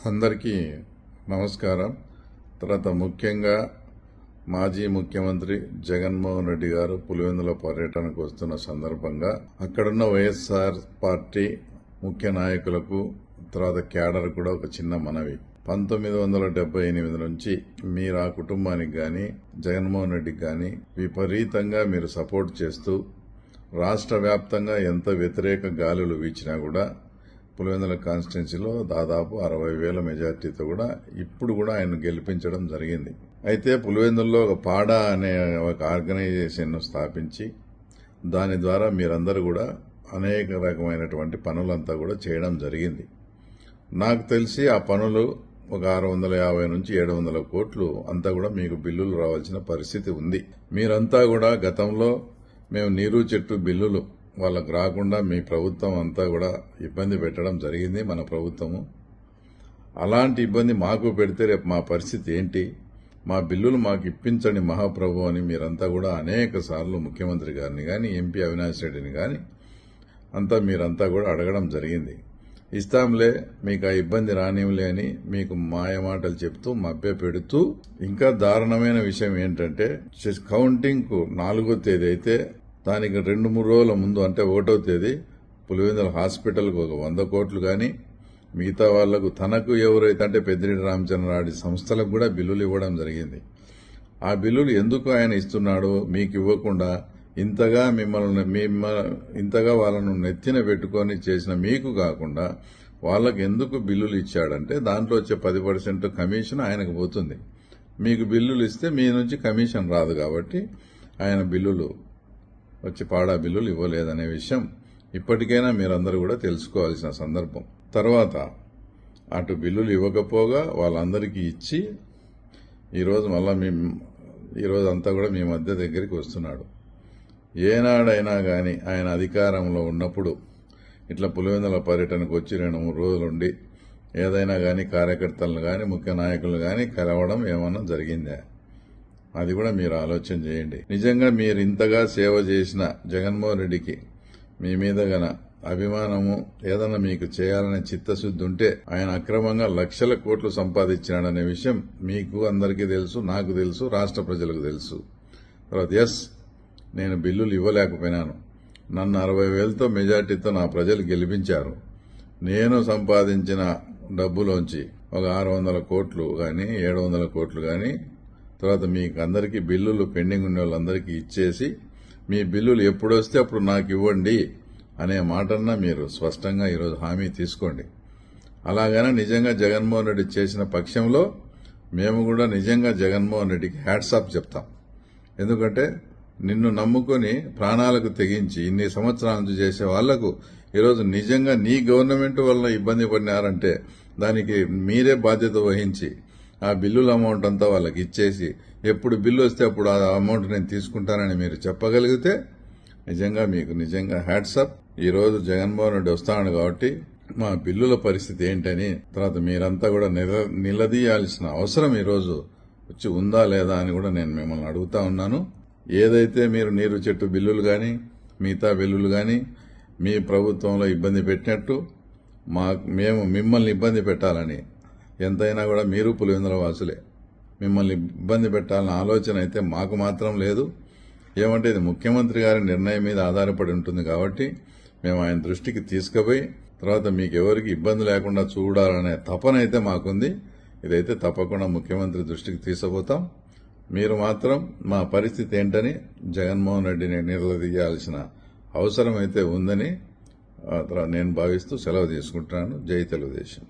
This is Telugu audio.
అందరికీ నమస్కారం. తర్వాత ముఖ్యంగా మాజీ ముఖ్యమంత్రి జగన్మోహన్ రెడ్డి గారు పులివెందుల పర్యటనకు వస్తున్న సందర్భంగా అక్కడున్న వైఎస్ఆర్ పార్టీ ముఖ్య నాయకులకు తర్వాత క్యాడర్ కూడా ఒక చిన్న మనవి. 1978 నుంచి మీరు ఆ కుటుంబానికి గాని జగన్మోహన్ రెడ్డికి గాని విపరీతంగా మీరు సపోర్ట్ చేస్తూ రాష్ట్ర వ్యాప్తంగా ఎంత వ్యతిరేక గాలులు వీచినా కూడా పులివెందుల కాన్స్టిట్యున్సీలో దాదాపు 60,000 మెజార్టీతో కూడా ఇప్పుడు కూడా ఆయన గెలిపించడం జరిగింది. అయితే పులివెందుల్లో ఒక పాడా అనే ఒక ఆర్గనైజేషన్ స్థాపించి దాని ద్వారా మీరందరూ కూడా అనేక రకమైనటువంటి పనులంతా కూడా చేయడం జరిగింది. నాకు తెలిసి ఆ పనులు ఒక 650 నుంచి 700 కోట్లు అంతా కూడా మీకు బిల్లులు రావాల్సిన పరిస్థితి ఉంది. మీరంతా కూడా గతంలో మేము నీరు చెట్టు బిల్లులు వాళ్ళకు రాకుండా మీ ప్రభుత్వం అంతా కూడా ఇబ్బంది పెట్టడం జరిగింది. మన ప్రభుత్వము అలాంటి ఇబ్బంది మాకు పెడితే రేపు మా పరిస్థితి ఏంటి, మా బిల్లులు మాకు ఇప్పించండి మహాప్రభు అని మీరంతా కూడా అనేక సార్లు ముఖ్యమంత్రి గారిని గాని ఎంపీ అవినాష్ రెడ్డిని గాని మీరంతా కూడా అడగడం జరిగింది. ఇస్తాంలే, మీకు ఆ ఇబ్బంది రానివ్వలే అని మీకు మాయమాటలు చెప్తూ మభ్య పెడుతూ, ఇంకా దారుణమైన విషయం ఏంటంటే కౌంటింగ్ కు 4వ తేదీ అయితే దానికి 2-3 రోజుల ముందు అంటే 1వ తేదీ పులివెందుల హాస్పిటల్కు ఒక 100 కోట్లు గాని మిగతా వాళ్లకు తనకు ఎవరైతే అంటే పెద్దిరెడ్డి రామచంద్రారెడ్డి సంస్థలకు కూడా బిల్లులు ఇవ్వడం జరిగింది. ఆ బిల్లులు ఎందుకు ఆయన ఇస్తున్నాడు మీకు ఇవ్వకుండా ఇంతగా వాళ్ళను నెత్తిన పెట్టుకొని చేసిన మీకు కాకుండా వాళ్ళకు ఎందుకు బిల్లులు ఇచ్చాడంటే దాంట్లో వచ్చే 10% కమిషన్ ఆయనకు పోతుంది. మీకు బిల్లులు ఇస్తే మీ నుంచి కమిషన్ రాదు కాబట్టి ఆయన బిల్లులు వచ్చి పాడా బిల్లులు ఇవ్వలేదనే విషయం ఇప్పటికైనా మీరందరూ కూడా తెలుసుకోవాల్సిన సందర్భం. తర్వాత అటు బిల్లులు ఇవ్వకపోగా వాళ్ళందరికీ ఇచ్చి ఈరోజు మళ్ళా ఈరోజు అంతా కూడా మీ మధ్య దగ్గరికి వస్తున్నాడు. ఏనాడైనా గాని ఆయన అధికారంలో ఉన్నప్పుడు ఇట్లా పులివెందుల పర్యటనకు వచ్చి 2-3 రోజులుండి ఏదైనా గాని కార్యకర్తలను గాని ముఖ్య నాయకులు గాని కలవడం ఏమన్నా జరిగిందా? అది కూడా మీరు ఆలోచన చేయండి. నిజంగా మీరు ఇంతగా సేవ చేసిన జగన్మోహన్ రెడ్డికి మీ మీద గన అభిమానము ఏదన్నా మీకు చేయాలనే చిత్తశుద్ధి ఉంటే ఆయన అక్రమంగా లక్షల కోట్లు సంపాదించినాడనే విషయం మీకు అందరికీ తెలుసు, నాకు తెలుసు, రాష్ట్ర ప్రజలకు తెలుసు. తర్వాత నేను బిల్లులు ఇవ్వలేకపోయినాను. నన్ను 60,000తో మెజార్టీతో నా ప్రజలు గెలిపించారు. నేను సంపాదించిన డబ్బులోంచి ఒక 600 కోట్లు గాని 700 కోట్లు గాని తర్వాత మీకు అందరికీ బిల్లులు పెండింగ్ ఉన్న వాళ్ళందరికీ ఇచ్చేసి మీ బిల్లులు ఎప్పుడొస్తే అప్పుడు నాకు ఇవ్వండి అనే మాటన్నా మీరు స్పష్టంగా ఈరోజు హామీ తీసుకోండి. అలాగనే నిజంగా జగన్మోహన్ రెడ్డి చేసిన పక్షంలో మేము కూడా నిజంగా జగన్మోహన్ రెడ్డికి హ్యాట్స్ ఆఫ్ చెప్తాం. ఎందుకంటే నిన్ను నమ్ముకుని ప్రాణాలకు తెగించి ఇన్ని సంవత్సరాల నుంచి చేసే వాళ్లకు ఈరోజు నిజంగా నీ గవర్నమెంట్ వల్ల ఇబ్బంది పడినారంటే దానికి మీరే బాధ్యత వహించి ఆ బిల్లుల అమౌంట్ అంతా వాళ్ళకి ఇచ్చేసి ఎప్పుడు బిల్లు వస్తే అప్పుడు ఆ అమౌంట్ నేను తీసుకుంటానని మీరు చెప్పగలిగితే నిజంగా మీకు నిజంగా హ్యాట్సప్. ఈ రోజు జగన్మోహన్ రెడ్డి వస్తాడు కాబట్టి మా బిల్లుల పరిస్థితి ఏంటని తర్వాత మీరంతా కూడా నిలదీయాల్సిన అవసరం ఈ రోజు వచ్చి ఉందా లేదా అని కూడా నేను మిమ్మల్ని అడుగుతా ఉన్నాను. ఏదైతే మీరు నీరు చెట్టు బిల్లులు గాని మిగతా బిల్లులు గాని మీ ప్రభుత్వంలో ఇబ్బంది పెట్టినట్టు మేము మిమ్మల్ని ఇబ్బంది పెట్టాలని ఎంతైనా కూడా మీరు పులివెందుల వాసులే, మిమ్మల్ని ఇబ్బంది పెట్టాలన్న ఆలోచన అయితే మాకు మాత్రం లేదు. ఏమంటే ఇది ముఖ్యమంత్రి గారి నిర్ణయం మీద ఆధారపడి ఉంటుంది కాబట్టి మేము ఆయన దృష్టికి తీసుకుపోయి తర్వాత మీకెవరికి ఇబ్బంది లేకుండా చూడాలనే తపన అయితే మాకుంది. ఇదైతే తప్పకుండా ముఖ్యమంత్రి దృష్టికి తీసుకుపోతాం. మీరు మాత్రం మా పరిస్థితి ఏంటని జగన్మోహన్ రెడ్డిని నిలదీయాల్సిన అవసరం అయితే ఉందని నేను భావిస్తూ సెలవు తీసుకుంటున్నాను. జై తెలుగుదేశం.